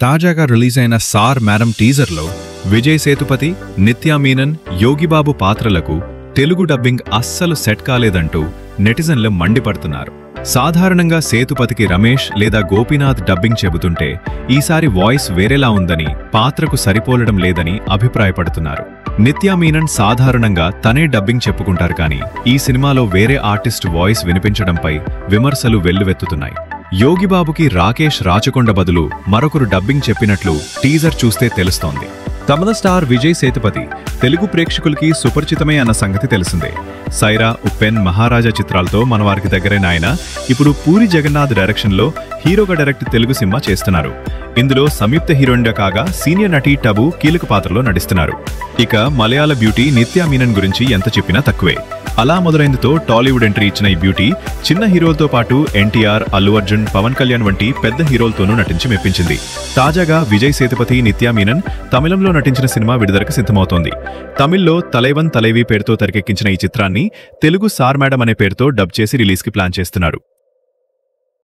తాజాగా రిలీజ్ అయిన sir madam టీజర్లో విజయ్ సేతుపతి, నిత్యా మీనన్, యోగిబాబు పాత్రలకు తెలుగు డబ్బింగ్ అస్సలు సెట్ కాలేదంటూ నెటిజన్లు మండిపడుతున్నారు. సాధారణంగా సేతుపతికి రమేష్ లేదా గోపీనాథ్ డబ్బింగ్ చెబుతుంటే ఈసారి వాయిస్ వేరేలా ఉందని, పాత్రకు సరిపోలడం లేదని అభిప్రాయపడుతున్నారు. నిత్యా మీనన్ సాధారణంగా తనే డబ్బింగ్ చెప్పుకుంటారు, కానీ ఈ సినిమాలో వేరే ఆర్టిస్ట్ వాయిస్ వినిపించడంపై విమర్శలు వెల్లువెత్తుతున్నాయి. యోగిబాబుకి రాకేష్ రాచకొండ బదులు మరొకరు డబ్బింగ్ చెప్పినట్లు టీజర్ చూస్తే తెలుస్తోంది. తమిళ స్టార్ విజయ్ సేతుపతి తెలుగు ప్రేక్షకులకి సుపరిచితమే అన్న సంగతి తెలిసిందే. సైరా, ఉప్పెన్, మహారాజా చిత్రాలతో మనవారికి దగ్గరైన ఆయన ఇప్పుడు పూరి జగన్నాథ్ డైరెక్షన్లో హీరోగా డైరెక్ట్ తెలుగు సినిమా చేస్తున్నారు. ఇందులో సంయుక్త హీరోయిన్గా కాగా సీనియర్ నటి టబు కీలక పాత్రలో నటిస్తున్నారు. ఇక మలయాళ బ్యూటీ నిత్యా మీనన్ గురించి ఎంత చెప్పినా తక్కువే. అలా మొదలైందితో టాలీవుడ్ ఎంట్రీ ఇచ్చిన ఈ బ్యూటీ చిన్న హీరోలతో పాటు ఎన్టీఆర్, అల్లు అర్జున్, పవన్ కళ్యాణ్ వంటి పెద్ద హీరోలతోనూ నటించి మెప్పించింది. తాజాగా విజయ్ సేతుపతి, నిత్యా మీనన్ తమిళంలో నటించిన సినిమా విడుదలకు సిద్ధమవుతోంది. తమిళ్లో తలైవన్ తలైవి పేరుతో తెరకెక్కించిన ఈ చిత్రాన్ని తెలుగు సార్ మేడం అనే పేరుతో డబ్ చేసి రిలీజ్కి ప్లాన్ చేస్తున్నారు.